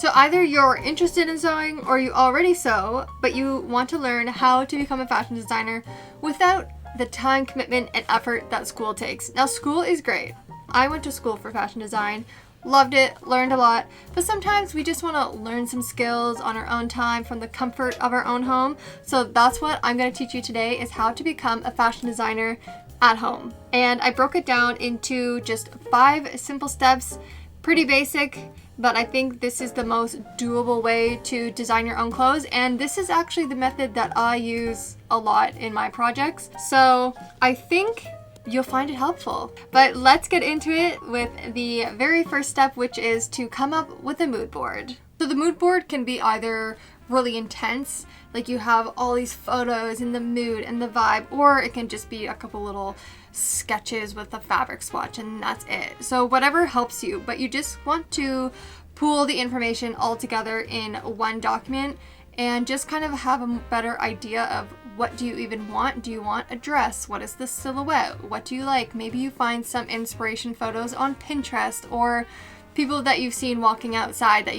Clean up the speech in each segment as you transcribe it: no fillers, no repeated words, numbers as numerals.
So either you're interested in sewing or you already sew, but you want to learn how to become a fashion designer without the time commitment and effort that school takes. Now, school is great. I went to school for fashion design, loved it, learned a lot, but sometimes we just want to learn some skills on our own time from the comfort of our own home. So that's what I'm going to teach you today, is how to become a fashion designer at home. And I broke it down into just 5 simple steps, pretty basic, but I think this is the most doable way to design your own clothes. And this is actually the method that I use a lot in my projects. So I think you'll find it helpful. But let's get into it with the very first step, which is to come up with a mood board. So the mood board can be either really intense, like you have all these photos in the mood and the vibe, or it can just be a couple little sketches with a fabric swatch and that's it. So whatever helps you, but you just want to pool the information all together in one document and just kind of have a better idea of what do you even want? Do you want a dress? What is the silhouette? What do you like? Maybe you find some inspiration photos on Pinterest or people that you've seen walking outside that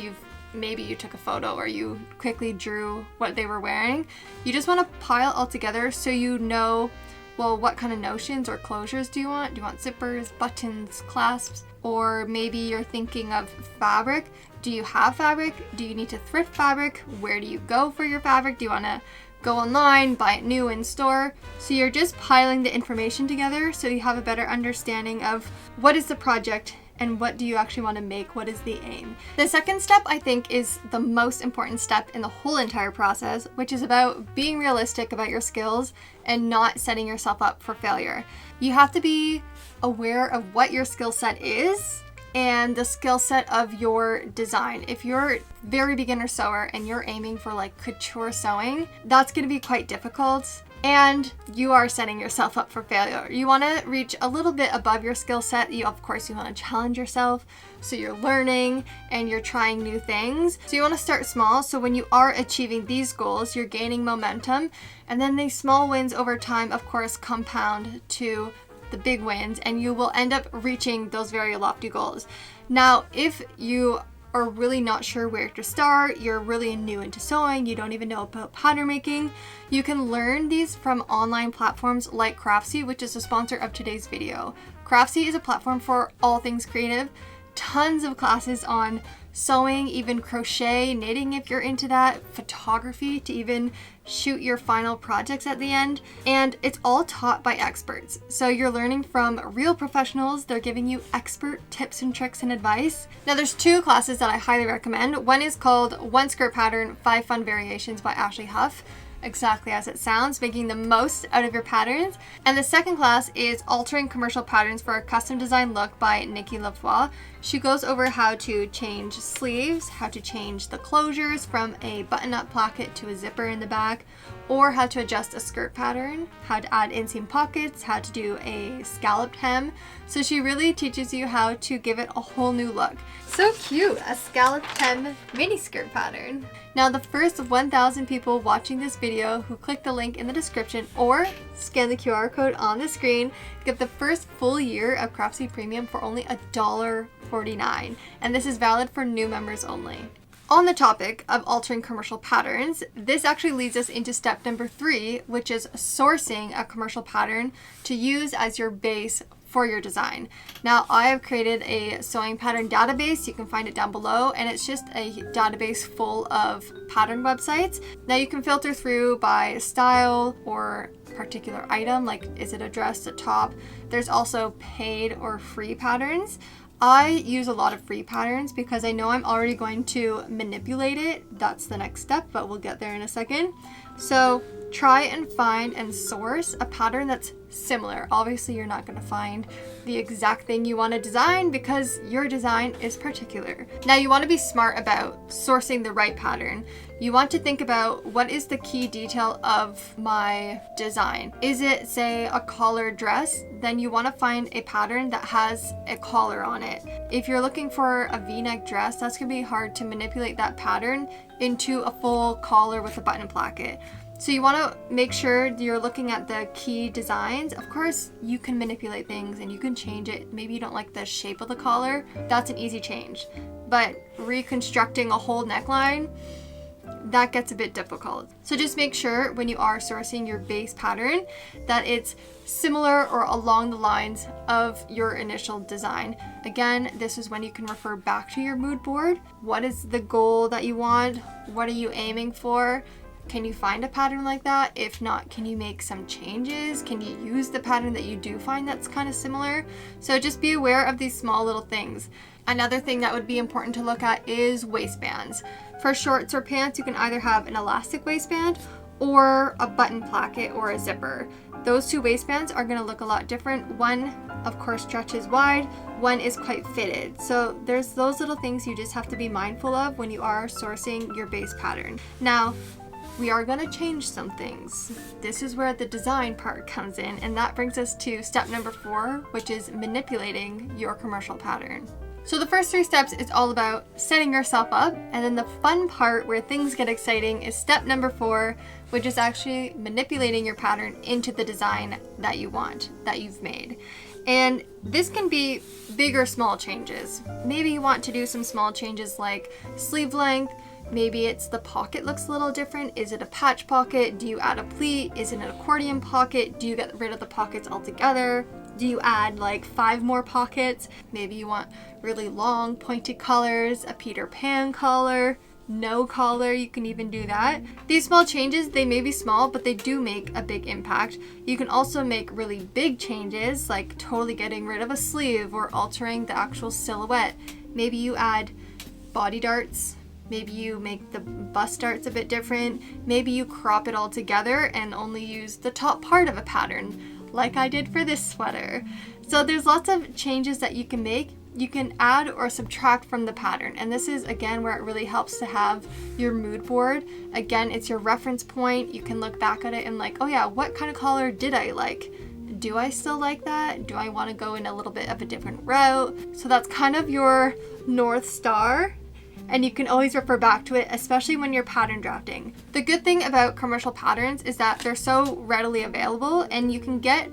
maybe you took a photo or you quickly drew what they were wearing. You just want to pile all together so you know, well, what kind of notions or closures do you want? Do you want zippers, buttons, clasps? Or maybe you're thinking of fabric. Do you have fabric? Do you need to thrift fabric? Where do you go for your fabric? Do you want to go online, buy it new in store? So you're just piling the information together so you have a better understanding of what is the project and what do you actually want to make, what is the aim. The second step, I think, is the most important step in the whole entire process, which is about being realistic about your skills and not setting yourself up for failure. You have to be aware of what your skill set is and the skill set of your design. If you're very beginner sewer and you're aiming for like couture sewing, that's going to be quite difficult and you are setting yourself up for failure. You want to reach a little bit above your skill set. Of course, you want to challenge yourself. So you're learning and you're trying new things. So you want to start small. So when you are achieving these goals, you're gaining momentum. And then these small wins over time, of course, compound to the big wins and you will end up reaching those very lofty goals. Now, if you are really not sure where to start, you're really new into sewing, you don't even know about pattern making, you can learn these from online platforms like Craftsy, which is the sponsor of today's video. Craftsy is a platform for all things creative, tons of classes on sewing, even crochet, knitting if you're into that, photography to even shoot your final projects at the end, and it's all taught by experts. So you're learning from real professionals. They're giving you expert tips and tricks and advice. Now there's 2 classes that I highly recommend. One is called One Skirt Pattern, 5 Fun Variations by Ashley Huff. Exactly as it sounds, making the most out of your patterns. And the second class is Altering Commercial Patterns for a Custom Design Look by Nikki Lavoie. She goes over how to change sleeves, how to change the closures from a button-up placket to a zipper in the back, or how to adjust a skirt pattern, how to add inseam pockets, how to do a scalloped hem. So she really teaches you how to give it a whole new look. So cute, a scalloped hem mini skirt pattern. Now the first 1,000 people watching this video who click the link in the description or scan the QR code on the screen get the first full year of Craftsy Premium for only $1.49, and this is valid for new members only. On the topic of altering commercial patterns, this actually leads us into step number 3, which is sourcing a commercial pattern to use as your base for your design. Now I have created a sewing pattern database. You can find it down below, and it's just a database full of pattern websites. Now you can filter through by style or particular item, like is it a dress, a top. There's also paid or free patterns. I use a lot of free patterns because I know I'm already going to manipulate it. That's the next step, but we'll get there in a second. So try and find and source a pattern that's similar. Obviously, you're not going to find the exact thing you want to design because your design is particular. Now, you want to be smart about sourcing the right pattern. You want to think about what is the key detail of my design. Is it, say, a collared dress? Then you want to find a pattern that has a collar on it. If you're looking for a V-neck dress, that's going to be hard to manipulate that pattern into a full collar with a button placket. So you want to make sure you're looking at the key designs. Of course, you can manipulate things and you can change it. Maybe you don't like the shape of the collar. That's an easy change. But reconstructing a whole neckline, that gets a bit difficult. So just make sure when you are sourcing your base pattern that it's similar or along the lines of your initial design. Again, this is when you can refer back to your mood board. What is the goal that you want? What are you aiming for? Can you find a pattern like that? If not, can you make some changes? Can you use the pattern that you do find that's kind of similar? So just be aware of these small little things. Another thing that would be important to look at is waistbands. For shorts or pants, you can either have an elastic waistband or a button placket or a zipper. Those two waistbands are going to look a lot different. One, of course, stretches wide, one is quite fitted. So there's those little things you just have to be mindful of when you are sourcing your base pattern. Now, we are going to change some things. This is where the design part comes in, and that brings us to step number 4, which is manipulating your commercial pattern. So the first 3 steps is all about setting yourself up, and then the fun part where things get exciting is step number 4, which is actually manipulating your pattern into the design that you want, that you've made. And this can be big or small changes. Maybe you want to do some small changes like sleeve length. Maybe it's the pocket looks a little different. Is it a patch pocket? Do you add a pleat? Is it an accordion pocket? Do you get rid of the pockets altogether? Do you add like 5 more pockets? Maybe you want really long pointed collars, a Peter Pan collar, no collar, you can even do that. These small changes, they may be small, but they do make a big impact. You can also make really big changes, like totally getting rid of a sleeve or altering the actual silhouette. Maybe you add body darts. Maybe you make the bust darts a bit different. Maybe you crop it all together and only use the top part of a pattern, like I did for this sweater. So there's lots of changes that you can make. You can add or subtract from the pattern. And this is, again, where it really helps to have your mood board. Again, it's your reference point. You can look back at it and like, oh yeah, what kind of collar did I like? Do I still like that? Do I want to go in a little bit of a different route? So that's kind of your North Star. And you can always refer back to it, especially when you're pattern drafting. The good thing about commercial patterns is that they're so readily available, and you can get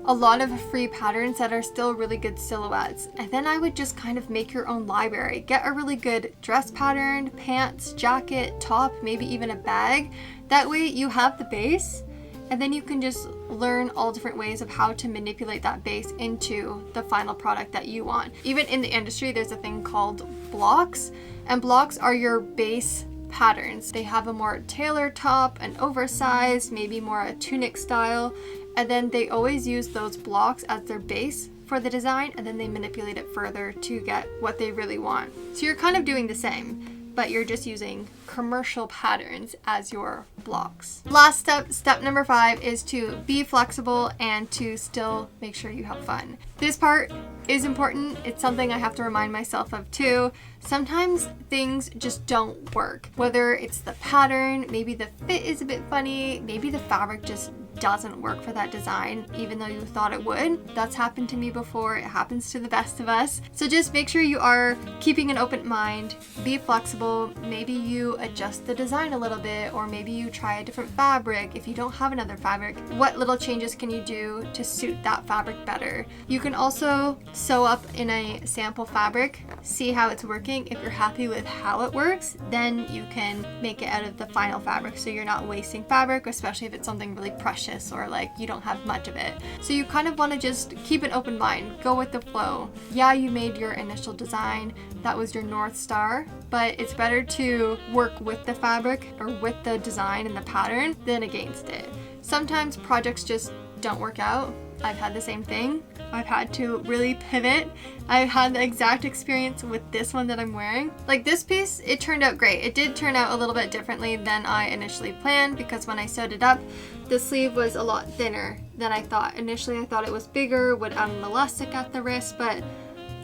a lot of free patterns that are still really good silhouettes. And then I would just kind of make your own library. Get a really good dress pattern, pants, jacket, top, maybe even a bag. That way you have the base, and then you can just learn all different ways of how to manipulate that base into the final product that you want. Even in the industry, there's a thing called blocks, and blocks are your base patterns. They have a more tailored top, an oversized, maybe more a tunic style, and then they always use those blocks as their base for the design, and then they manipulate it further to get what they really want. So you're kind of doing the same, but you're just using commercial patterns as your blocks. Last step number 5, is to be flexible and to still make sure you have fun. This part is important. It's something I have to remind myself of too. Sometimes things just don't work. Whether it's the pattern, maybe the fit is a bit funny, maybe the fabric just doesn't work for that design, even though you thought it would. That's happened to me before. It happens to the best of us. So just make sure you are keeping an open mind, be flexible. Maybe you adjust the design a little bit, or maybe you try a different fabric. If you don't have another fabric, what little changes can you do to suit that fabric better? You can also sew up in a sample fabric, see how it's working. If you're happy with how it works, then you can make it out of the final fabric, so you're not wasting fabric, especially if it's something really precious or like you don't have much of it. So you kind of want to just keep an open mind, go with the flow. Yeah, you made your initial design, that was your North Star, but it's better to work with the fabric or with the design and the pattern than against it. Sometimes projects just don't work out. I've had the same thing. I've had to really pivot. I've had the exact experience with this one that I'm wearing. Like this piece, it turned out great. It did turn out a little bit differently than I initially planned, because when I sewed it up, the sleeve was a lot thinner than I thought. Initially, I thought it was bigger, would add an elastic at the wrist, but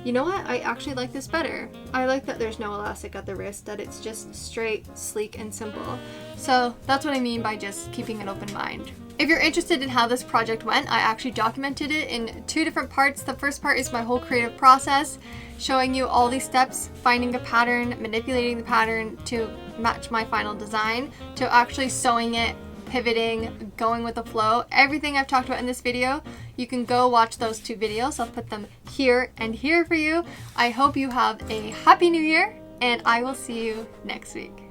you know what? I actually like this better. I like that there's no elastic at the wrist, that it's just straight, sleek, and simple. So that's what I mean by just keeping an open mind. If you're interested in how this project went, I actually documented it in 2 different parts. The first part is my whole creative process, showing you all these steps, finding a pattern, manipulating the pattern to match my final design, to actually sewing it, pivoting, going with the flow, everything I've talked about in this video, you can go watch those 2 videos. I'll put them here and here for you. I hope you have a happy new year, and I will see you next week.